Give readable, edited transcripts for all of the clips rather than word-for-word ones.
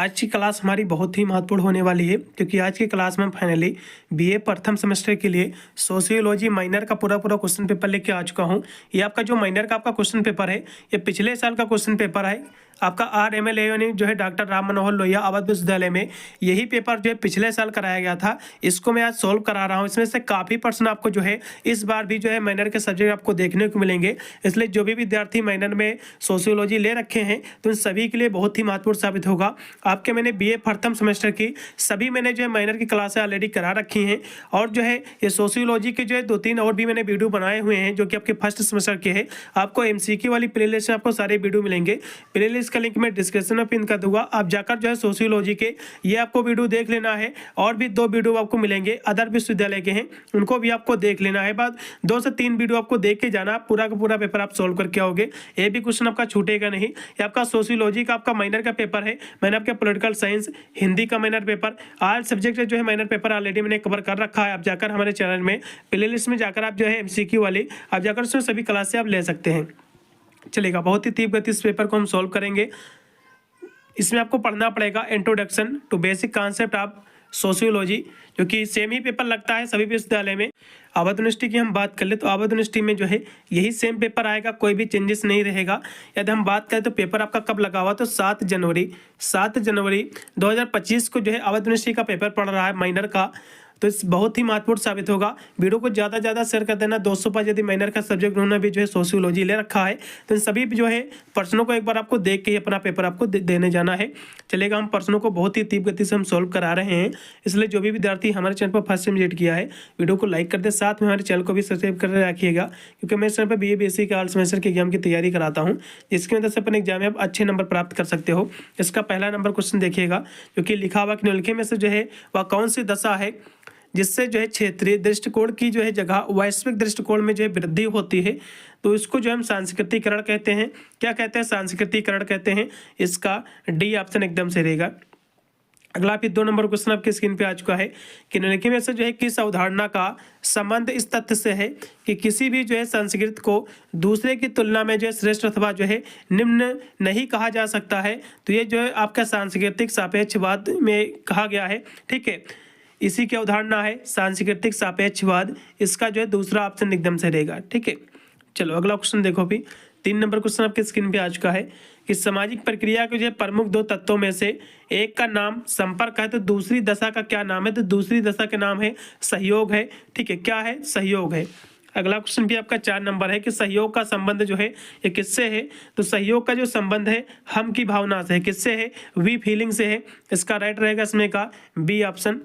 आज की क्लास हमारी बहुत ही महत्वपूर्ण होने वाली है, क्योंकि आज की क्लास में फाइनली बीए प्रथम सेमेस्टर के लिए सोशियोलॉजी माइनर का पूरा क्वेश्चन पेपर लेके आ चुका हूं। ये आपका जो माइनर का आपका क्वेश्चन पेपर है, ये पिछले साल का क्वेश्चन पेपर है। आपका RML यानी जो है डॉक्टर राम मनोहर लोहिया अवध विश्वविद्यालय में यही पेपर जो है पिछले साल कराया गया था। इसको मैं आज सोल्व करा रहा हूँ। इसमें से काफ़ी प्रश्न आपको जो है इस बार भी जो है माइनर के सब्जेक्ट आपको देखने को मिलेंगे। इसलिए जो भी विद्यार्थी माइनर में सोशियोलॉजी ले रखे हैं तो उन सभी के लिए बहुत ही महत्वपूर्ण साबित होगा। आपके मैंने बीए प्रथम सेमेस्टर की सभी मैंने जो है माइनर की क्लासें ऑलरेडी करा रखी हैं, और जो है ये सोशियोलॉजी के जो है 2-3 और भी मैंने वीडियो बनाए हुए हैं जो कि आपके फर्स्ट सेमेस्टर के हैं। आपको MCQ वाली प्लेलिस्ट में आपको सारे वीडियो मिलेंगे। प्लेलिस्ट का लिंक मैं डिस्क्रिप्शन में पिन कर दूंगा। आप जाकर जो है सोशियोलॉजी के ये आपको वीडियो देख लेना है, और भी 2 वीडियो आपको मिलेंगे अदर विश्वविद्यालय के हैं, उनको भी आपको देख लेना है। बाद 2 से 3 वीडियो आपको देख के जाना, पूरा का पूरा पेपर आप सोल्व करके आओगे। ये भी क्वेश्चन आपका छूटेगा नहीं। ये आपका सोशियोलॉजी का आपका माइनर का पेपर है। मैंने आपके पॉलिटिकल साइंस हिंदी का माइनर पेपर आल सब्जेक्ट जो है माइनर पेपर ऑलरेडी मैंने कवर कर रखा है। आप जाकर हमारे चैनल में प्लेलिस्ट में जाकर आप जो है MCQ वाली आप जाकर उसमें सभी क्लास से आप ले सकते हैं। चलेगा, बहुत ही तीव्र गति इस पेपर को हम सोल्व करेंगे। इसमें आपको पढ़ना पड़ेगा introduction to basic concept of sociology, जो कि सेम ही पेपर लगता है सभी विश्वविद्यालय में। अवध यूनिवर्सिटी की हम बात कर ले तो अवध यूनिवर्सिटी में जो है यही सेम पेपर आएगा, कोई भी चेंजेस नहीं रहेगा। यदि हम बात करें तो पेपर आपका कब लगा हुआ, तो 7 जनवरी 2025 को जो है अवध यूनिवर्सिटी का पेपर पढ़ रहा है माइनर का। तो इस बहुत ही महत्वपूर्ण साबित होगा। वीडियो को ज़्यादा से ज़्यादा शेयर कर देना दोस्तों पर। यदि माइनर का सब्जेक्ट उन्होंने भी जो है सोशियोलॉजी ले रखा है तो इन सभी जो है प्रश्नों को एक बार आपको देख के ही अपना पेपर आपको देने जाना है। चलेगा, हम प्रश्नों को बहुत ही तीव्र गति से हम सोल्व करा रहे हैं। इसलिए जो भी विद्यार्थी हमारे चैनल पर फर्स्ट टाइम विजिट किया है, वीडियो को लाइक कर दे, साथ में हमारे चैनल को भी सब्सक्राइब कर रखिएगा, क्योंकि मैं इस चैनल पर BA BSc के ऑल सेमेस्टर के एग्जाम की तैयारी कराता हूँ, जिसकी वजह से अपने एग्जाम में आप अच्छे नंबर प्राप्त कर सकते हो। इसका पहला नंबर क्वेश्चन देखिएगा, क्योंकि लिखा हुआ कि निम्नलिखित में से जो है वह कौन सी दशा है जिससे जो है क्षेत्रीय दृष्टिकोण की जो है जगह वैश्विक दृष्टिकोण में जो है वृद्धि होती है। तो इसको जो हम सांस्कृतिकरण कहते हैं। क्या कहते हैं? सांस्कृतिकरण कहते हैं। इसका D ऑप्शन एकदम से रहेगा। अगला फिर 2 नंबर क्वेश्चन आपकी स्क्रीन पे आ चुका है कि निम्नलिखित में से जो है किस अवधारणा का संबंध इस तथ्य से है कि किसी भी जो है संस्कृत को दूसरे की तुलना में जो है श्रेष्ठ अथवा जो है निम्न नहीं कहा जा सकता है। तो ये जो है आपका सांस्कृतिक सापेक्षवाद में कहा गया है। ठीक है, इसी की अवधारणा है सांस्कृतिक सापेक्षवाद। इसका जो है दूसरा ऑप्शन एकदम से रहेगा। ठीक है, चलो अगला क्वेश्चन देखो। भी 3 नंबर क्वेश्चन आपके स्क्रीन पे आ चुका है कि सामाजिक प्रक्रिया के जो है प्रमुख 2 तत्वों में से एक का नाम संपर्क है, तो दूसरी दशा का क्या नाम है? तो दूसरी दशा का नाम है सहयोग है। ठीक है, क्या है? सहयोग है। अगला क्वेश्चन भी आपका 4 नंबर है कि सहयोग का संबंध जो है ये किससे है? तो सहयोग का जो संबंध है हम की भावना से है। किससे है? वी फीलिंग से है। इसका राइट रहेगा इसमें का B ऑप्शन।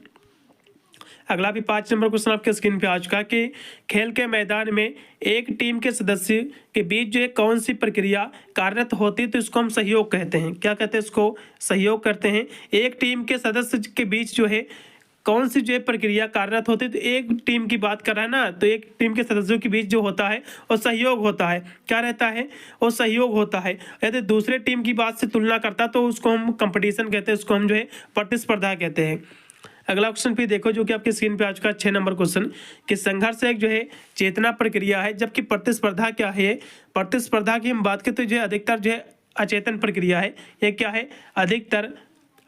अगला भी 5 नंबर क्वेश्चन आपके स्क्रीन पे आ चुका है कि खेल के मैदान में एक टीम के सदस्य के बीच जो है कौन सी प्रक्रिया कार्यरत होती है? तो इसको हम सहयोग कहते हैं। क्या कहते हैं? इसको सहयोग करते हैं। एक टीम के सदस्य के बीच जो है कौन सी जो है प्रक्रिया कार्यरत होती है? तो एक टीम की बात कर रहा है ना, तो एक टीम के सदस्यों के बीच जो होता है वो सहयोग होता है। क्या रहता है? वो सहयोग होता है। यदि दूसरे टीम की बात से तुलना करता तो उसको हम कंपटीशन कहते हैं, उसको हम जो है प्रतिस्पर्धा कहते हैं। अगला क्वेश्चन भी देखो जो कि आपके स्क्रीन पे आ चुका है 6 नंबर क्वेश्चन कि संघर्ष एक जो है चेतना प्रक्रिया है, जबकि प्रतिस्पर्धा क्या है? प्रतिस्पर्धा की हम बात करें तो जो है अधिकतर जो है अचेतन प्रक्रिया है। ये क्या है? अधिकतर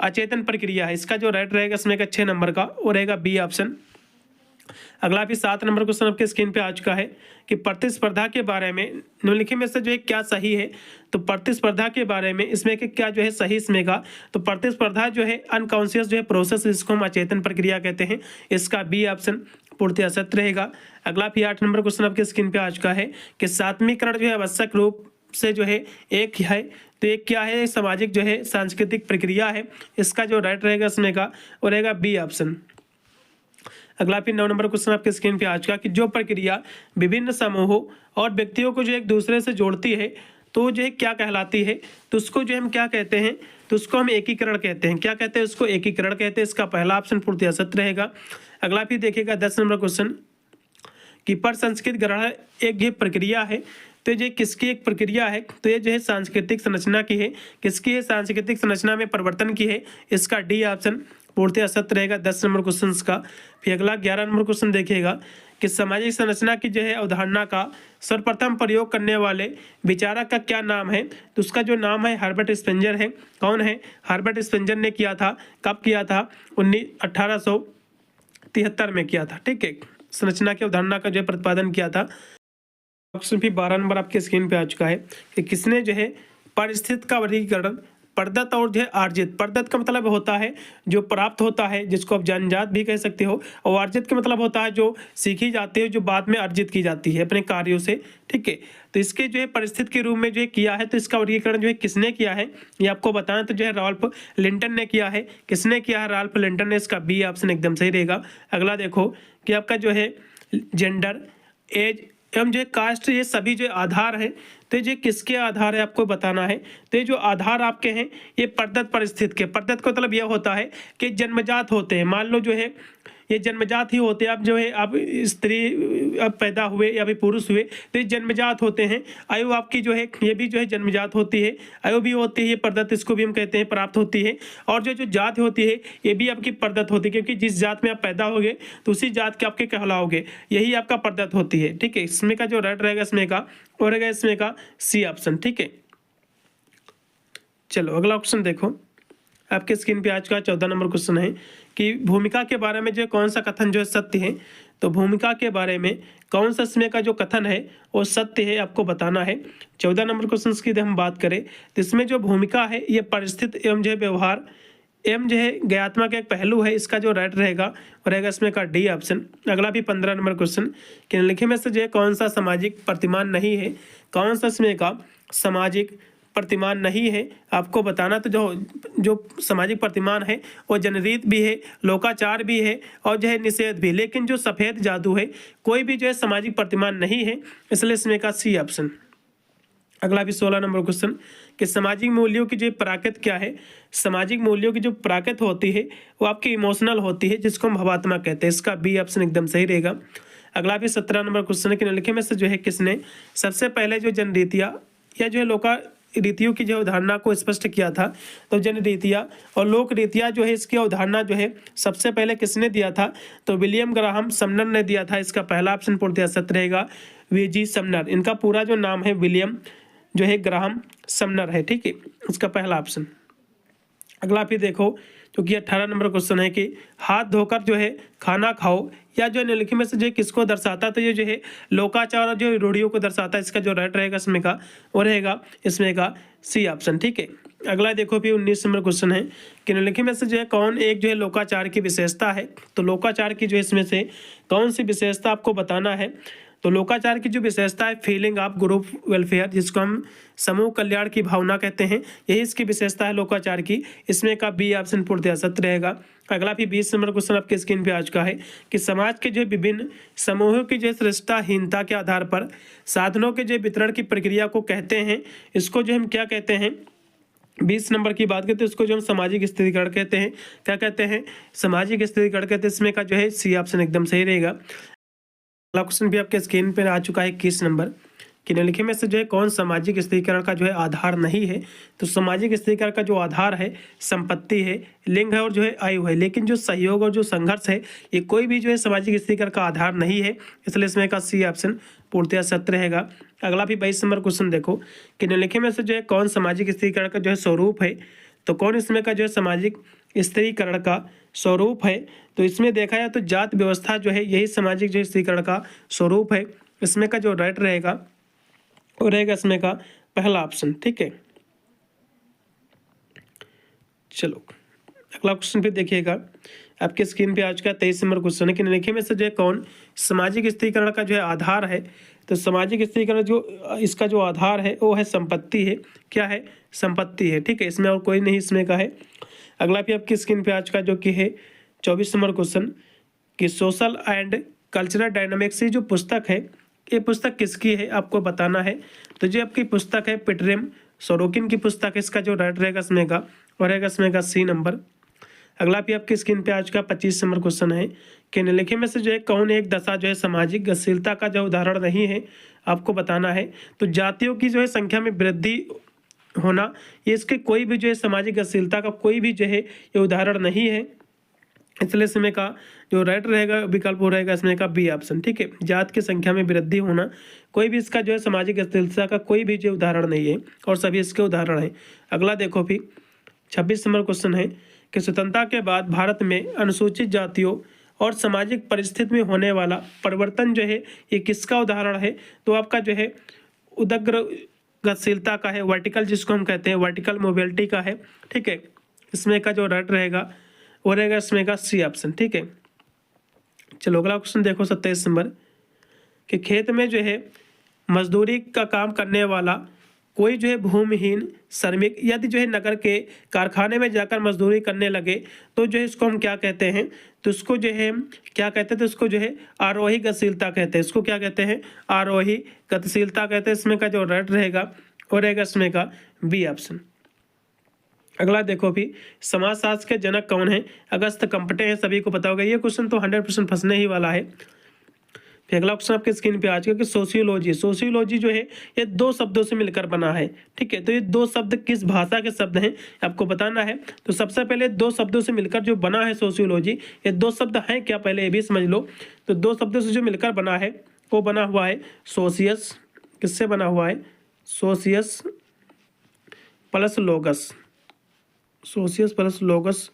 अचेतन प्रक्रिया है। इसका जो राइट रहेगा इसमें का 6 नंबर का वो रहेगा B ऑप्शन। अगला भी 7 नंबर क्वेश्चन आपके स्क्रीन पे आ चुका है कि प्रतिस्पर्धा के बारे में निम्नलिखित में से जो है क्या सही है? तो प्रतिस्पर्धा के बारे में इसमें कि क्या जो है सही इसमें का? तो प्रतिस्पर्धा जो है अनकॉन्शियस जो है प्रोसेस, इसको हम अचेतन प्रक्रिया कहते हैं। इसका B ऑप्शन पूर्णतः सत्य रहेगा। अगला भी 8 नंबर क्वेश्चन आपके स्क्रीन पे आ चुका है कि सात्वीकरण जो है आवश्यक रूप से जो है एक है। तो एक क्या है? सामाजिक जो है सांस्कृतिक प्रक्रिया है। इसका जो राइट रहेगा इसमें का वो रहेगा B ऑप्शन। अगला फिर 9 नंबर क्वेश्चन आपके स्क्रीन पे आ चुका कि जो प्रक्रिया विभिन्न समूहों और व्यक्तियों को जो एक दूसरे से जोड़ती है तो जो है क्या कहलाती है? तो उसको जो हम क्या कहते हैं? तो उसको हम एकीकरण कहते हैं। क्या कहते हैं? उसको एकीकरण कहते हैं। इसका पहला ऑप्शन पूर्णतः सत्य रहेगा। अगला फिर देखिएगा 10 नंबर क्वेश्चन कि प्रसंस्कृत ग्रहण एक ये प्रक्रिया है। तो ये किसकी एक प्रक्रिया है? तो ये जो है सांस्कृतिक संरचना की है। किसकी है? सांस्कृतिक संरचना में परिवर्तन की है। इसका D ऑप्शन पूर्णतः सत्य रहेगा 10 नंबर क्वेश्चन का। फिर अगला 11 नंबर क्वेश्चन देखिएगा कि सामाजिक संरचना की जो है अवधारणा का सर्वप्रथम प्रयोग करने वाले विचारक का क्या नाम है? तो उसका जो नाम है हर्बर्ट स्पेंजर है। कौन है? हर्बर्ट स्पेंजर ने किया था। कब किया था? 1873 में किया था। ठीक है, संरचना की अवधारणा का जो है प्रतिपादन किया था। ऑप्शन भी 12 नंबर आपके स्क्रीन पे आ चुका है कि किसने जो है परिस्थिति का वर्गीकरण प्रदत्त और जो है अर्जित। प्रदत्त का मतलब होता है जो प्राप्त होता है, जिसको आप जन्मजात भी कह सकते हो, और अर्जित का मतलब होता है जो सीखी जाती है, जो बाद में अर्जित की जाती है अपने कार्यों से। ठीक है, तो इसके जो है परिस्थिति के रूप में जो है किया है, तो इसका वर्गीकरण जो है किसने किया है ये आपको बताना, तो जो है राल्फ लिंटन ने किया है। किसने किया है? राल्फ लिंटन ने। इसका बी ऑप्शन एकदम सही रहेगा। अगला देखो कि आपका जो है जेंडर, एज एवं जो कास्ट, ये सभी जो आधार है, तो ये किसके आधार है आपको बताना है। तो ये जो आधार आपके हैं ये प्रदत्त परिस्थिति के। प्रदत्त का मतलब यह होता है कि जन्मजात होते हैं। मान लो जो है ये जन्मजात ही होते हैं। अब जो है आप स्त्री अब पैदा हुए या फिर पुरुष हुए तो ये जन्मजात होते हैं। आयु आपकी जो है ये भी जो है जन्मजात होती है, आयु भी होती है, ये प्रदत्त, इसको भी हम कहते हैं प्राप्त होती है। और जो जात होती है ये भी आपकी प्रदत्त होती है, क्योंकि जिस जात में आप पैदा होगे तो उसी जात के आपके कहलाओगे, यही आपका प्रदत्त होती है। ठीक है, इसमें का जो राइट रहेगा इसमें का और रहेगा इसमें का सी ऑप्शन। ठीक है, चलो अगला ऑप्शन देखो आपके स्क्रीन पे आज का 14 नंबर क्वेश्चन है कि भूमिका के बारे में जो कौन सा कथन जो है सत्य है। तो भूमिका के बारे में कौन सा इसमें का जो कथन है वो सत्य है आपको बताना है। 14 नंबर क्वेश्चन की हम बात करें तो इसमें जो भूमिका है ये परिस्थिति एवं जो है व्यवहार एवं जो है ज्ञात्मक एक पहलू है। इसका जो राइट रहेगा वो रहेगा इसमें का डी ऑप्शन। अगला भी 15 नंबर क्वेश्चन कि निम्नलिखित में से जो है कौन सा सामाजिक प्रतिमान नहीं है। कौन सा इसमें का सामाजिक प्रतिमान नहीं है आपको बताना। तो जो सामाजिक प्रतिमान है वो जनरीत भी है, लोकाचार भी है और जो है निषेध भी। लेकिन जो सफ़ेद जादू है कोई भी जो है सामाजिक प्रतिमान नहीं है, इसलिए इसमें का सी ऑप्शन। अगला भी 16 नंबर क्वेश्चन कि सामाजिक मूल्यों की जो प्राकृत क्या है। सामाजिक मूल्यों की जो प्राकृत होती है वो आपकी इमोशनल होती है, जिसको हम भावात्मक कहते हैं। इसका बी ऑप्शन एकदम सही रहेगा। अगला भी 17 नंबर क्वेश्चन है कि निम्नलिखित में से जो है किसने सबसे पहले जो जनरीतियाँ या जो है लोका रीतियों की जो अवधारणा को स्पष्ट किया था। तो जन रीतियाँ और लोक रीतियाँ जो है इसकी अवधारणा जो है सबसे पहले किसने दिया था। तो विलियम ग्राहम समनर ने दिया था। इसका पहला ऑप्शन पूर्णतः सत्य रहेगा, वी.जी. समनर। इनका पूरा जो नाम है विलियम जो है ग्राहम समनर है। ठीक है, इसका पहला ऑप्शन। अगला फिर देखो जो कि 18 नंबर क्वेश्चन है कि हाथ धोकर जो है खाना खाओ या जो निम्नलिखित में से जो किसको दर्शाता है। तो ये जो है लोकाचार और जो रूढ़ियों को दर्शाता है। इसका जो राइट रहेगा इसमें का वो रहेगा इसमें का सी ऑप्शन। ठीक है, अगला देखो भी 19 नंबर क्वेश्चन है कि निम्नलिखित में से जो है कौन एक जो है लोकाचार की विशेषता है। तो लोकाचार की जो इसमें से कौन सी विशेषता आपको बताना है। तो लोकाचार की जो विशेषता है फीलिंग ऑफ ग्रुप वेलफेयर, जिसको हम समूह कल्याण की भावना कहते हैं, यही इसकी विशेषता है लोकाचार की। इसमें का बी ऑप्शन पूर्णतः सत्य रहेगा। अगला भी 20 नंबर क्वेश्चन आपके स्क्रीन पे आ चुका है कि समाज के जो विभिन्न समूहों की जो श्रेष्ठताहीनता के आधार पर साधनों के जो वितरण की प्रक्रिया को कहते हैं, इसको जो हम क्या कहते हैं। 20 नंबर की बात करते हैं इसको जो हम सामाजिक स्थिरीकरण कहते हैं। क्या कहते हैं? सामाजिक स्थिरीकरण कहते हैं। इसमें का जो है सी ऑप्शन एकदम सही रहेगा। अगला क्वेश्चन भी आपके स्क्रीन पर आ चुका है 21 नंबर कि निम्नलिखित में से जो है कौन सामाजिक स्थिरीकरण का जो है आधार नहीं है। तो सामाजिक स्थिरीकरण का जो आधार है संपत्ति है, लिंग है और जो है आयु है। लेकिन जो सहयोग और जो संघर्ष है ये कोई भी जो है सामाजिक स्थिरीकरण का आधार नहीं है, इसलिए इसमें का सी ऑप्शन पूर्णतः सत्य रहेगा। अगला भी 22 नंबर क्वेश्चन देखो कि निम्नलिखित में से जो है कौन सामाजिक स्थिरीकरण का जो है स्वरूप है। तो कौन इसमें का जो है सामाजिक स्थिरीकरण का स्वरूप है। तो इसमें देखा जाए तो जात व्यवस्था जो है यही सामाजिक जो स्थिरीकरण का स्वरूप है। इसमें का जो राइट रहेगा वो रहेगा इसमें का पहला ऑप्शन। ठीक है, चलो अगला क्वेश्चन भी देखिएगा आपके स्क्रीन पे आज का 23 नंबर क्वेश्चन है कि निम्नलिखित में से जो है कौन सामाजिक स्थिरीकरण का जो है आधार है। तो सामाजिक स्थिरीकरण जो इसका जो आधार है वो है संपत्ति है। क्या है? संपत्ति है। ठीक है, इसमें और कोई नहीं इसमें का है। अगला भी आपकी स्क्रीन पे आज का जो कि है 24 नंबर क्वेश्चन कि सोशल एंड कल्चरल डायनामिक्स जो पुस्तक है ये पुस्तक किसकी है आपको बताना है। तो जो आपकी पुस्तक है पीटरेम सोरोकिन की पुस्तक है। इसका जो राइट रहेगा इसमें का और रहेगा इसमें का सी नंबर। अगला भी आपकी स्क्रीन पे आज का 25 नंबर क्वेश्चन है कि निम्नलिखित में से जो है कौन एक दशा जो है सामाजिक गतिशीलता का जो उदाहरण नहीं है आपको बताना है। तो जातियों की जो है संख्या में वृद्धि होना ये इसके कोई भी जो है सामाजिक गतिशीलता का कोई भी जो है ये उदाहरण नहीं है। इसलिए इसमें का जो राइट रहेगा विकल्प वो रहेगा इसमें का बी ऑप्शन। ठीक है, जात की संख्या में वृद्धि होना कोई भी इसका जो है सामाजिक स्थिरता का कोई भी जो उदाहरण नहीं है और सभी इसके उदाहरण हैं। अगला देखो फिर 26 नंबर क्वेश्चन है कि स्वतंत्रता के बाद भारत में अनुसूचित जातियों और सामाजिक परिस्थिति में होने वाला परिवर्तन जो है ये किसका उदाहरण है? तो आपका जो है उदग्र गतिशीलता का है, वर्टिकल जिसको हम कहते हैं वर्टिकल मोबिलिटी का है। ठीक है, इसमें का जो राइट रहेगा वो रहेगा इसमें का सी ऑप्शन। ठीक है, चलो अगला क्वेश्चन देखो 27 नंबर कि खेत में जो है मजदूरी का काम करने वाला कोई जो है भूमिहीन श्रमिक यदि जो है नगर के कारखाने में जाकर मजदूरी करने लगे तो जो है इसको हम क्या कहते हैं? तो इसको जो है क्या कहते हैं? तो इसको जो है आरोही गतिशीलता कहते हैं। इसको क्या कहते हैं? आरोही गतिशीलता कहते हैं। इसमें का जो राइट रहेगा वो रहेगा इसमें का बी ऑप्शन। अगला देखो भी समाजशास्त्र के जनक कौन है? अगस्त कंपटे हैं, सभी को पता होगा। ये क्वेश्चन तो 100% फंसने ही वाला है। फिर अगला क्वेश्चन आपके स्क्रीन पे आ चुका कि सोशियोलॉजी। सोशियोलॉजी जो है ये दो शब्दों से मिलकर बना है। ठीक है, तो ये दो शब्द किस भाषा के शब्द हैं आपको बताना है। तो सबसे पहले दो शब्दों से मिलकर जो बना है सोशियोलॉजी, ये दो शब्द हैं क्या पहले ये भी समझ लो। तो दो शब्दों से जो मिलकर बना है वो बना हुआ है सोशियस। किससे बना हुआ है? सोशियस प्लस लोगस। सोशियस प्लस लोगस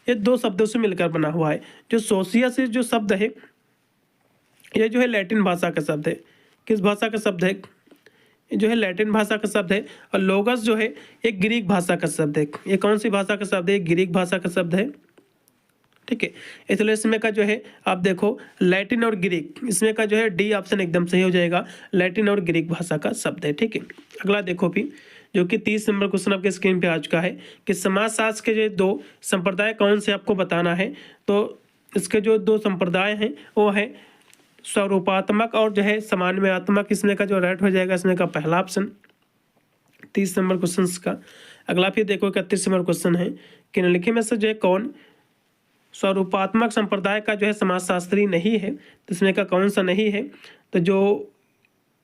ये दो शब्दों से मिलकर बना हुआ है। जो सोशियस जो शब्द है ये जो है लैटिन भाषा का शब्द है। किस भाषा का शब्द है? ये जो है लैटिन भाषा का शब्द है। और लोगस जो है एक ग्रीक भाषा का शब्द है। ये कौन सी भाषा का शब्द है? ग्रीक भाषा का शब्द है। ठीक है, इसलिए इसमें का जो है आप देखो लैटिन और ग्रीक, इसमें का जो है डी ऑप्शन एकदम सही हो जाएगा। लैटिन और ग्रीक भाषा का शब्द है। ठीक है, अगला देखो भी जो कि 30 नंबर क्वेश्चन आपके स्क्रीन पे आ चुका है कि समाजशास्त्र के जो दो संप्रदाय कौन से आपको बताना है। तो इसके जो दो संप्रदाय हैं वो है स्वरूपात्मक और जो है समन्वयात्मक। इसमें का जो राइट हो जाएगा इसमें का पहला ऑप्शन 30 नंबर क्वेश्चन का। अगला फिर देखो 31 नंबर क्वेश्चन है कि निम्नलिखित में से जो है कौन स्वरूपात्मक संप्रदाय का जो है समाजशास्त्री नहीं है? तो इसमें का कौन सा नहीं है? तो जो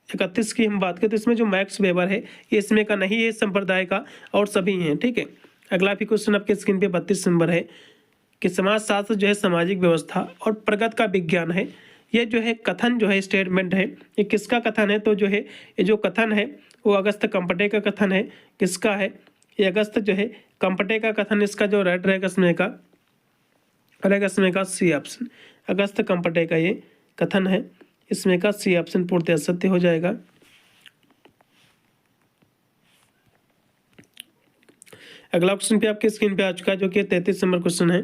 31 की हम बात करें तो इसमें जो मैक्स वेबर है ये इसमें का नहीं है संप्रदाय का, और सभी हैं। ठीक है, अगला भी क्वेश्चन आपके स्क्रीन पे 32 नंबर है कि समाजशास्त्र जो है सामाजिक व्यवस्था और प्रगति का विज्ञान है। ये जो है कथन जो है स्टेटमेंट है, ये किसका कथन है? तो जो है ये जो कथन है वो अगस्त कंपटे का कथन है। किसका है? ये अगस्त जो है कंपटे का कथन। इसका जो राइट रहेगा इसमें का रहेगा इसमें का सी ऑप्शन। अगस्त कंपटे का ये कथन है, इसमें का सी ऑप्शन पूर्णतः सत्य हो जाएगा। अगला क्वेश्चन पे आपके स्क्रीन पे आ चुका है जो कि 33 नंबर क्वेश्चन है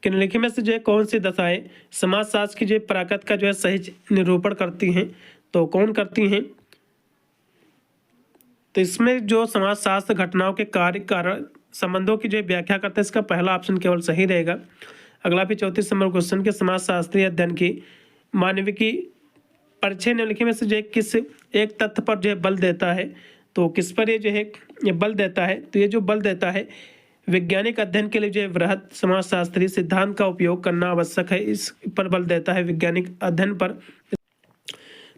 कि निम्नलिखित में से जो है कौन सी दशाएं समाजशास्त्र की जो प्रकृति का जो है सही निरूपण करती हैं? तो कौन करती हैं? तो इसमें जो समाजशास्त्र घटनाओं के कार्य कारण संबंधों की जो व्याख्या करता है इसका पहला ऑप्शन केवल सही रहेगा। अगला भी 34 नंबर क्वेश्चन के समाजशास्त्रीय अध्ययन की मानविकी परिचय निम्नलिखित में से जो है किस एक तथ्य पर जो है बल देता है? तो किस पर ये जो है ये बल देता है? तो ये जो बल देता है वैज्ञानिक अध्ययन के लिए जो है वृहद समाजशास्त्रीय सिद्धांत का उपयोग करना आवश्यक है। इस पर बल देता है वैज्ञानिक अध्ययन पर।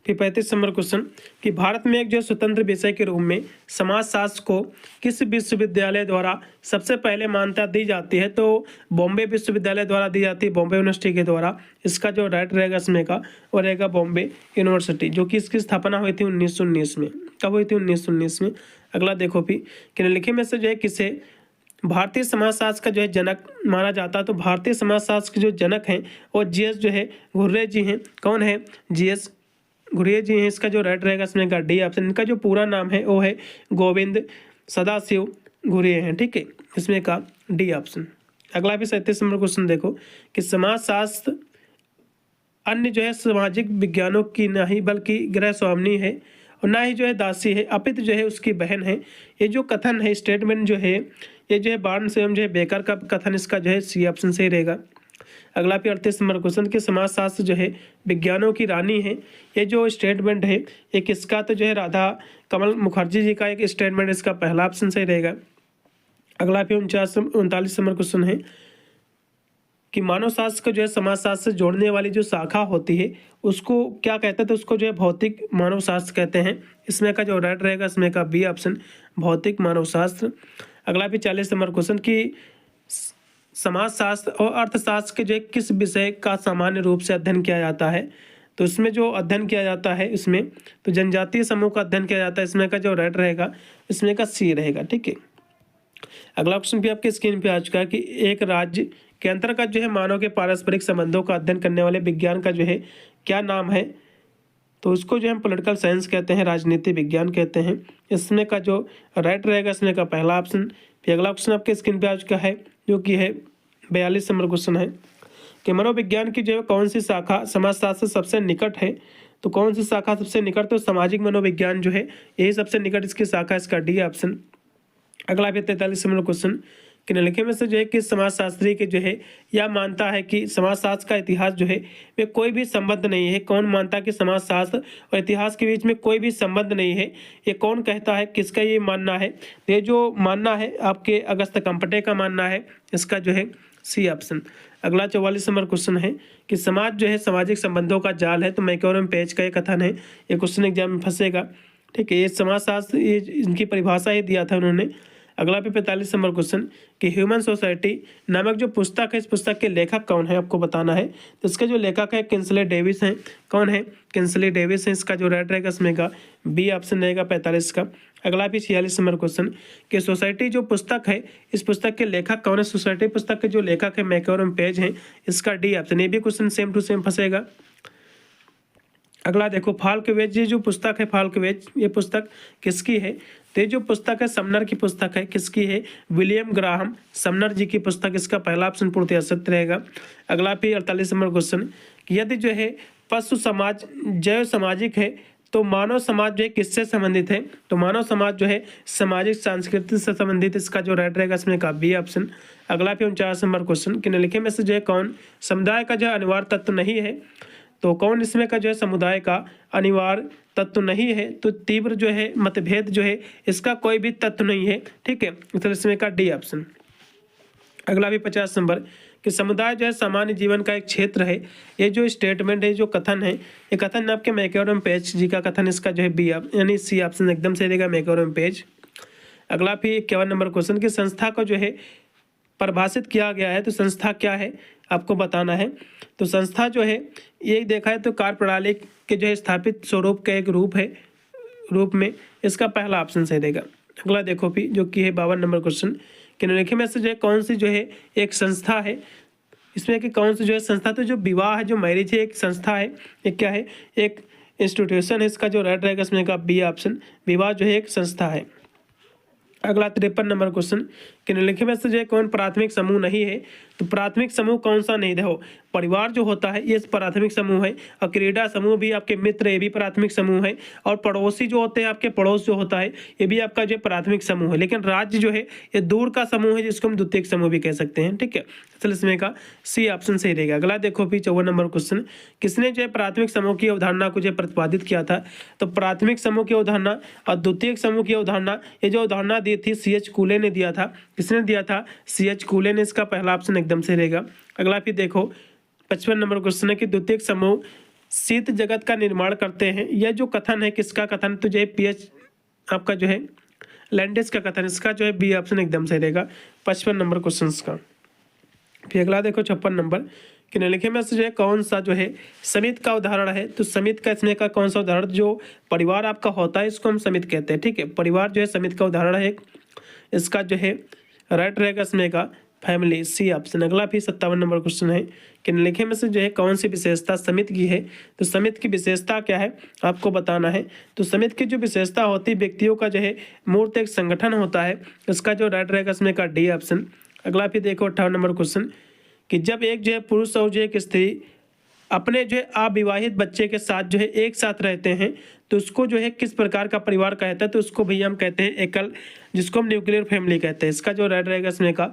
फिर 35 नंबर क्वेश्चन कि भारत में एक जो स्वतंत्र विषय के रूप में समाजशास्त्र को किस विश्वविद्यालय द्वारा सबसे पहले मान्यता दी जाती है? तो बॉम्बे विश्वविद्यालय द्वारा दी जाती है, बॉम्बे यूनिवर्सिटी के द्वारा। इसका जो राइट रहेगा इसमें का वो रहेगा बॉम्बे यूनिवर्सिटी, जो कि इसकी स्थापना हुई थी 1919 में। कब हुई थी? 1919 में। अगला देखो भी कि निम्नलिखित में से जो है किसे भारतीय समाजशास्त्र का जो है जनक माना जाता है? तो भारतीय समाजशास्त्र के जो जनक हैं वो जीएस जो है घुर्रे जी हैं। कौन है? जीएस घुर्रे जी हैं। इसका जो राइट रहेगा इसमें का डी ऑप्शन। इनका जो पूरा नाम है वो है गोविंद सदाशिव घुर्रे हैं। ठीक है, इसमें का डी ऑप्शन। अगला भी 37 नंबर क्वेश्चन देखो कि समाजशास्त्र अन्य जो है सामाजिक विज्ञानों की ना ही बल्कि गृह स्वामिनी है और ना ही जो है दासी है, अपितु जो है उसकी बहन है। ये जो कथन है स्टेटमेंट जो है ये जो है बार्न्स एवं जो है बेकर का कथन। इसका जो है सी ऑप्शन सही रहेगा। अगला भी 38 नंबर क्वेश्चन कि समाजशास्त्र जो है विज्ञानों की रानी है। ये जो स्टेटमेंट है ये किसका? तो जो है राधा कमल मुखर्जी जी का एक स्टेटमेंट। इसका पहला ऑप्शन सही रहेगा। अगला भी 39 नंबर क्वेश्चन है कि मानव शास्त्र को जो है समाजशास्त्र से जोड़ने वाली जो शाखा होती है उसको क्या कहते हैं? तो उसको जो है भौतिक मानव शास्त्र कहते हैं। इसमें का जो राइट रहेगा इसमें का बी ऑप्शन भौतिक मानव शास्त्र। अगला भी 40 नंबर क्वेश्चन की समाजशास्त्र और अर्थशास्त्र के जो है किस विषय का सामान्य रूप से अध्ययन किया जाता है? तो इसमें जो अध्ययन किया जाता है इसमें तो जनजातीय समूह का अध्ययन किया जाता है। इसमें का जो राइट रहेगा इसमें का सी रहेगा। ठीक है, अगला क्वेश्चन भी आपके स्क्रीन पे आ चुका है कि एक राज्य के अंतर्गत जो है मानव के पारस्परिक संबंधों का अध्ययन करने वाले विज्ञान का जो है क्या नाम है? तो उसको जो हम पॉलिटिकल साइंस कहते हैं, राजनीति विज्ञान कहते हैं। इसमें का जो राइट रहेगा इसमें का पहला ऑप्शन। फिर अगला क्वेश्चन आपके स्क्रीन पे आ चुका है जो कि है 42 नंबर क्वेश्चन है कि मनोविज्ञान की जो कौन सी शाखा समाजशास्त्र से सबसे निकट है? तो कौन सी शाखा सबसे निकट? तो सामाजिक मनोविज्ञान जो है यही सबसे निकट इसकी शाखा, इसका डी ऑप्शन। अगला भी 43 नंबर क्वेश्चन कि निम्नलिखित में से जो है कि समाजशास्त्री के जो है यह मानता है कि समाजशास्त्र का इतिहास जो है वे कोई भी संबंध नहीं है। कौन मानता है कि समाजशास्त्र और इतिहास के बीच में कोई भी संबंध नहीं है? ये कौन कहता है, किसका ये मानना है? ये जो मानना है आपके अगस्त कंपटे का मानना है, इसका जो है सी ऑप्शन। अगला 44 नंबर क्वेश्चन है कि समाज जो है सामाजिक संबंधों का जाल है। तो मैकॉरम पेज का ये कथन है, ये क्वेश्चन एग्जाम में फंसेगा। ठीक है, ये समाजशास्त्र ये इनकी परिभाषा ही दिया था उन्होंने। अगला पे 45 नंबर क्वेश्चन कि ह्यूमन सोसाइटी नामक जो पुस्तक है इस पुस्तक के लेखक कौन है आपको बताना है। तो इसके जो लेखक है किंसले डेविस हैं। कौन है? किंसले डेविस है। इसका जो राइट रहेगा इसमें का बी ऑप्शन रहेगा 45 का। अगला भी 46 नंबर क्वेश्चन कि सोसाइटी जो पुस्तक है इस पुस्तक के लेखक कौन है? सोसाइटी पुस्तक के जो लेखक है मैकॉरम पेज हैं, इसका डी ऑप्शन। ये भी क्वेश्चन सेम टू सेम फंसेगा। अगला देखो फाल्कवेज, ये जो पुस्तक है फाल्कवेज ये पुस्तक किसकी है? तो ये जो पुस्तक है समनर की पुस्तक है। किसकी है? विलियम ग्राहम समनर जी की पुस्तक। इसका पहला ऑप्शन पूर्णतः सत्य रहेगा। अगला भी 48 नंबर क्वेश्चन कि यदि जो है पशु समाज जैव सामाजिक है तो मानव समाज जो है किससे संबंधित है? तो मानव समाज जो है सामाजिक सांस्कृतिक से संबंधित। इसका जो राइट रहेगा इसमें का बी ऑप्शन। अगला भी 49 नंबर क्वेश्चन कि निम्नलिखित में से जो है कौन समुदाय का जो अनिवार्य तत्व नहीं है? तो कौन इसमें का जो है समुदाय का अनिवार्य तत्व नहीं है? तो तीव्र जो है मतभेद जो है इसका कोई भी तत्व नहीं है। ठीक है, तो इसमें का डी ऑप्शन। अगला भी 50 नंबर कि समुदाय जो है सामान्य जीवन का एक क्षेत्र है। ये जो स्टेटमेंट है, जो कथन है, ये कथन आपके मैकॉरम पेज जी का कथन। इसका जो है बी यानी सी ऑप्शन एकदम सही रहेगा, मैकॉरम पेज। अगला भी 51 नंबर क्वेश्चन कि संस्था को जो है परिभाषित किया गया है। तो संस्था क्या है आपको बताना है। तो संस्था जो है ये देखा है तो कार्य प्रणाली के जो है स्थापित स्वरूप का एक रूप में इसका पहला ऑप्शन सही रहेगा। अगला देखो भी जो कि है 52 नंबर क्वेश्चन कि निम्नलिखित में से जो है कौन सी जो है एक संस्था है? इसमें कि कौन सी जो है संस्था? तो जो विवाह है, जो मैरिज है, एक संस्था है। एक क्या है? एक इंस्टीट्यूशन है। इसका जो राइट रहेगा इसमें का बी ऑप्शन। विवाह जो है एक संस्था है। अगला 53 नंबर क्वेश्चन कि निम्नलिखित में से जो है कौन प्राथमिक समूह नहीं है? तो प्राथमिक समूह कौन सा नहीं? देखो परिवार जो होता है ये प्राथमिक समूह है, और क्रीड़ा समूह भी आपके मित्र ये भी प्राथमिक समूह है, और पड़ोसी जो होते हैं आपके पड़ोस जो होता है ये भी आपका जो प्राथमिक समूह है। लेकिन राज्य जो है ये दूर का समूह है जिसको हम द्वितीयक समूह भी कह सकते हैं। ठीक है, चल इसमें का सी ऑप्शन सही रहेगा। अगला देखो भी 54 नंबर क्वेश्चन किसने जो है प्राथमिक समूह की अवधारणा को जो प्रतिपादित किया था? तो प्राथमिक समूह की अवधारणा और द्वितीयक समूह की अवधारणा, ये जो अवधारणा दी थी C.H. कूले ने दिया था। किसने दिया था? C.H. कूले ने। इसका पहला ऑप्शन एकदम से रहेगा। अगला फिर देखो 55 नंबर क्वेश्चन है कि द्वितीयक समूह शीत जगत का निर्माण करते हैं। यह जो कथन है किसका कथन? तो जो है PH आपका जो है लैंडिस का कथन। इसका जो है बी ऑप्शन एकदम सही रहेगा 55 नंबर क्वेश्चन का। फिर अगला देखो 56 नंबर कि निम्नलिखित में से जो है कौन सा जो है समिति का उदाहरण है? तो समिति का इसमें का कौन सा उदाहरण? जो परिवार आपका होता है इसको हम समिति कहते हैं। ठीक है, परिवार जो है समिति का उदाहरण है। इसका जो है राइट रहेगा इसमें का फैमिली, सी ऑप्शन। अगला भी 57 नंबर क्वेश्चन है कि निम्नलिखित में से जो है कौन सी विशेषता समिति की है? तो समिति की विशेषता क्या है आपको बताना है। तो समिति की जो विशेषता होती है व्यक्तियों का जो है मूर्त एक संगठन होता है। इसका जो राइट रहेगा इसमें का डी ऑप्शन। अगला भी देखो 58 नंबर क्वेश्चन कि जब एक जो है पुरुष और जो एक स्त्री अपने जो है अविवाहित बच्चे के साथ जो है एक साथ रहते हैं तो उसको जो है किस प्रकार का परिवार कहता है? तो उसको भैया हम कहते हैं एकल, जिसको हम न्यूक्लियर फैमिली कहते हैं। इसका जो राइट रहेगा इसमें का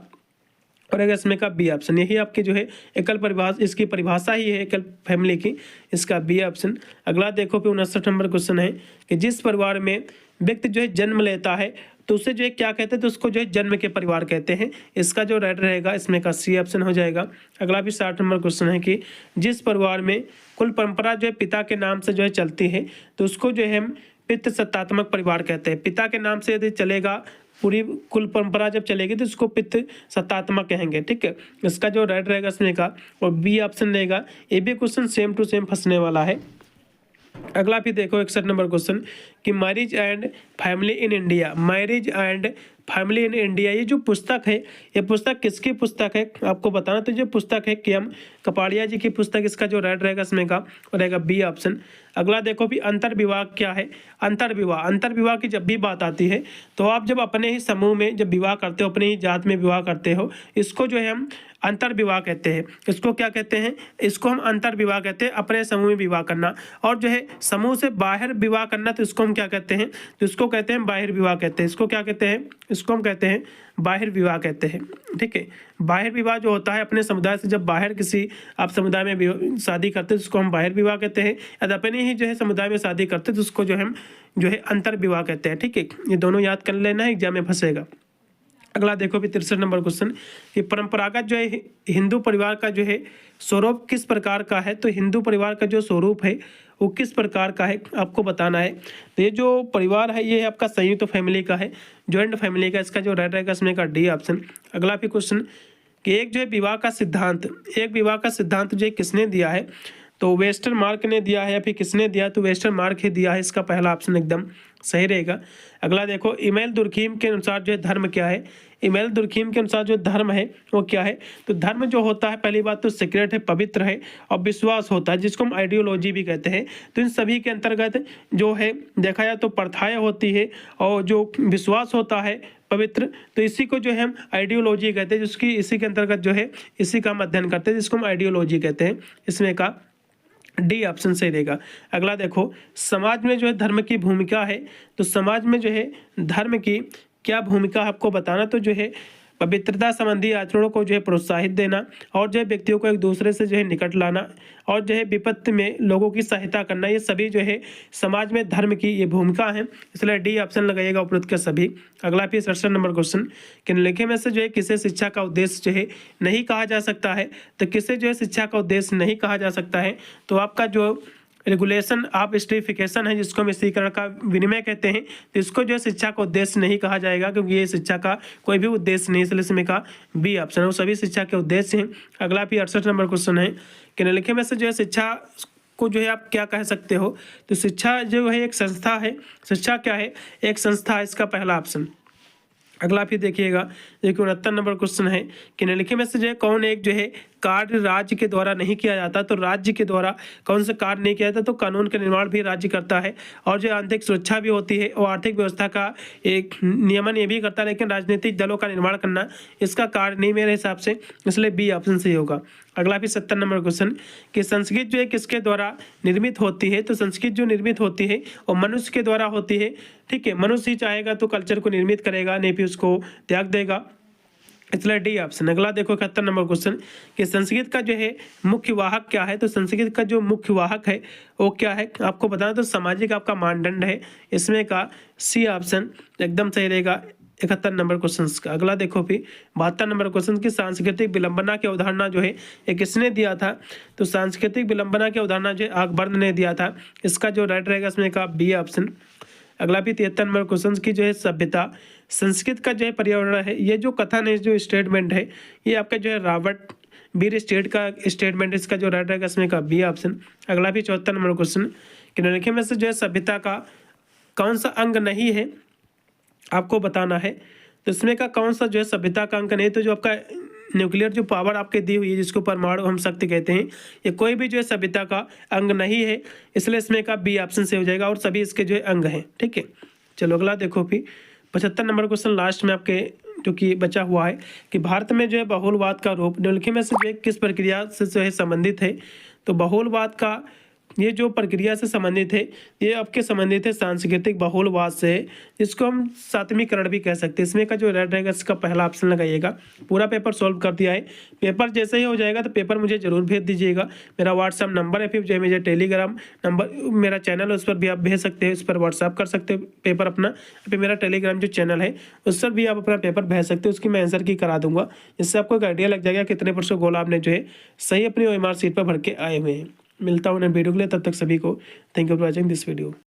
और इसमें का बी ऑप्शन। यही आपकी जो है एकल परिभाषा, इसकी परिभाषा ही है एकल फैमिली की। इसका बी ऑप्शन। अगला देखो फिर 59 नंबर क्वेश्चन है कि जिस परिवार में व्यक्ति जो है जन्म लेता है तो उसे जो है क्या कहते हैं? तो उसको जो है जन्म के परिवार कहते हैं। इसका जो राइट रहेगा इसमें का सी ऑप्शन हो जाएगा। अगला भी 60 नंबर क्वेश्चन है कि जिस परिवार में कुल परंपरा जो है पिता के नाम से जो है चलती है तो उसको जो है हम पितृसत्तात्मक परिवार कहते हैं। पिता के नाम से यदि चलेगा पूरी कुल परंपरा जब चलेगी तो इसको पित्त सत्तात्मक कहेंगे। ठीक है, इसका जो राइट रहेगा इसमें का और बी ऑप्शन रहेगा। ये भी क्वेश्चन सेम टू सेम फंसने वाला है। अगला भी देखो 61 नंबर क्वेश्चन कि marriage and family in India, marriage and family in India, ये जो पुस्तक है ये पुस्तक किसकी पुस्तक है आपको बताना। तो जो पुस्तक है के.एम. कपाड़िया जी की पुस्तक, इसका जो राइट रहेगा इसमें का रहेगा बी ऑप्शन। अगला देखो भी अंतर्विवाह क्या है। अंतर्विवाह, अंतर्विवाह की जब भी बात आती है तो आप जब अपने ही समूह में जब विवाह करते हो, अपने ही जात में विवाह करते हो, इसको जो है हम अंतर्विवाह कहते हैं। इसको क्या कहते हैं, इसको हम अंतर्विवाह कहते हैं, अपने समूह में विवाह करना। और जो है समूह से बाहर विवाह करना तो इसको हम क्या कहते हैं, तो इसको कहते हैं बाहिर विवाह कहते हैं। इसको क्या कहते हैं, इसको हम कहते हैं बाहिर विवाह कहते हैं। ठीक है, बाहिर विवाह जो होता है अपने समुदाय से जब बाहर किसी आप समुदाय में शादी करते हैं तो उसको हम बाहिर विवाह कहते हैं। यदि अपने ही जो है समुदाय में शादी करते हैं तो उसको जो हम जो है अंतर विवाह कहते हैं। ठीक है, ये दोनों याद कर लेना है, एग्जाम में फंसेगा। अगला देखो भी 63 नंबर क्वेश्चन कि परंपरागत जो है हिंदू परिवार का जो है स्वरूप किस प्रकार का है। तो हिंदू परिवार का जो स्वरूप है वो किस प्रकार का है आपको बताना है। तो ये जो परिवार है ये आपका संयुक्त फैमिली का है, जॉइंट फैमिली का। इसका जो राइट रहेगा इसमें का डी ऑप्शन। अगला भी क्वेश्चन कि एक जो है विवाह का सिद्धांत, एक विवाह का सिद्धांत जो है किसने दिया है। तो वेस्टर मार्क ने दिया है या फिर किसने दिया, तो वेस्टर मार्क ही दिया है। इसका पहला ऑप्शन एकदम सही रहेगा। अगला देखो इमेल दुर्खीम के अनुसार जो है धर्म क्या है। इमेल दुर्खीम के अनुसार जो धर्म है वो क्या है। तो धर्म जो होता है पहली बात तो सीक्रेट है, पवित्र है और विश्वास होता है जिसको हम आइडियोलॉजी भी कहते हैं। तो इन सभी के अंतर्गत जो है देखा जाए तो प्रथाएं होती है और जो विश्वास होता है पवित्र, तो इसी को जो है हम आइडियोलॉजी कहते हैं, जिसकी इसी के अंतर्गत जो है इसी का हम अध्ययन करते हैं, जिसको हम आइडियोलॉजी कहते हैं। इसमें का डी ऑप्शन सही रहेगा। अगला देखो समाज में जो है धर्म की भूमिका है। तो समाज में जो है धर्म की क्या भूमिका आपको बताना। तो जो है पवित्रता संबंधी आचरणों को जो है प्रोत्साहित देना और जो है व्यक्तियों को एक दूसरे से जो है निकट लाना और जो है विपत्ति में लोगों की सहायता करना, ये सभी जो है समाज में धर्म की ये भूमिका है। इसलिए डी ऑप्शन लगाइएगा उपरोक्त के सभी। अगला फिर 67 नंबर क्वेश्चन कि निम्नलिखित में से जो है किसे शिक्षा का उद्देश्य जो है नहीं कहा जा सकता है। तो किसे जो है शिक्षा का उद्देश्य नहीं कहा जा सकता है, तो आपका जो रेगुलेशन ऑफ स्ट्रीफिकेशन है जिसको हम स्त्रीकरण का विनिमय कहते हैं, तो इसको जो है शिक्षा का उद्देश्य नहीं कहा जाएगा क्योंकि ये शिक्षा का कोई भी उद्देश्य नहीं, इसलिए इसमें का बी ऑप्शन है, वो सभी शिक्षा के उद्देश्य हैं। अगला भी 68 नंबर क्वेश्चन है कि निम्नलिखित में से जो है शिक्षा को जो है आप क्या कह सकते हो। तो शिक्षा जो है एक संस्था है। शिक्षा क्या है, एक संस्था है, इसका पहला ऑप्शन। अगला फिर देखिएगा 69 नंबर क्वेश्चन है कि निम्नलिखित में से जो है कौन एक जो है कार्य राज्य के द्वारा नहीं किया जाता। तो राज्य के द्वारा कौन सा कार्य नहीं किया जाता, तो कानून का निर्माण भी राज्य करता है और जो आंतरिक सुरक्षा भी होती है और आर्थिक व्यवस्था का एक नियमन ये भी करता है, लेकिन राजनीतिक दलों का निर्माण करना इसका कार्य नहीं मेरे हिसाब से, इसलिए बी ऑप्शन सही होगा। अगला भी 70 नंबर क्वेश्चन कि संस्कृत जो है किसके द्वारा निर्मित होती है। तो संस्कृत जो निर्मित होती है वो मनुष्य के द्वारा होती है। ठीक है, मनुष्य ही चाहेगा तो कल्चर को निर्मित करेगा, नहीं फिर उसको त्याग देगा, इसलिए डी ऑप्शन। अगला देखो 71 नंबर क्वेश्चन कि संस्कृत का जो है मुख्य वाहक क्या है। तो संस्कृत का जो मुख्य वाहक है वो क्या है आपको बताना। तो सामाजिक आपका मानदंड है, इसमें का सी ऑप्शन एकदम सही रहेगा 71 नंबर क्वेश्चन का। अगला देखो फिर 72 नंबर क्वेश्चन की सांस्कृतिक विलंबना की अवधारणा जो है ये किसने दिया था। तो सांस्कृतिक विलंबना की अवधारणा जो अकबर ने दिया था, इसका जो राइट रहेगा इसमें का बी ऑप्शन। अगला भी 73 नंबर क्वेश्चन की जो है सभ्यता संस्कृत का जो है पर्यावरण है, ये जो कथन है जो स्टेटमेंट है ये आपका जो है रॉबर्ट बीर स्टेट का स्टेटमेंट, इसका जो राइट रहेगा इसमें का बी ऑप्शन। अगला भी 74 नंबर क्वेश्चन कि निम्नलिखित में से जो है सभ्यता का कौन सा अंग नहीं है आपको बताना है। तो इसमें का कौन सा जो है सभ्यता का अंग नहीं, तो जो आपका न्यूक्लियर जो पावर आपके दी हुई है जिसको परमाणु हम शक्ति कहते हैं, ये कोई भी जो है सभ्यता का अंग नहीं है, इसलिए इसमें का बी ऑप्शन से हो जाएगा और सभी इसके जो है अंग हैं। ठीक है, चलो अगला देखो फिर 75 नंबर क्वेश्चन लास्ट में आपके जो कि बचा हुआ है कि भारत में जो है बहुलवाद का रूप निम्नलिखित में से जो है किस प्रक्रिया से जो है संबंधित है। तो बहुलवाद का ये जो प्रक्रिया से संबंधित है ये आपके संबंधित है सांस्कृतिक बहुलवाद से, जिसको हम सातवीकरण भी कह सकते हैं। इसमें का जो राइट रहेगा इसका पहला ऑप्शन लगाइएगा। पूरा पेपर सॉल्व कर दिया है, पेपर जैसे ही हो जाएगा तो पेपर मुझे जरूर भेज दीजिएगा। मेरा व्हाट्सअप नंबर है, फिर जो है मुझे टेलीग्राम नंबर मेरा चैनल है उस पर भी आप भेज सकते हैं, उस पर व्हाट्सअप कर सकते हो पेपर अपना। फिर मेरा टेलीग्राम जो चैनल है उस पर भी आप अपना पेपर भेज सकते हो, उसकी मैं आंसर की करा दूंगा, जिससे आपको एक आइडिया लग जाएगा कितने परसेंट गोल आपने जो है सही अपनी OMR सीट पर भर के आए हुए हैं। मिलता हूँ वीडियो के लिए, तब तक सभी को thank you for watching this video.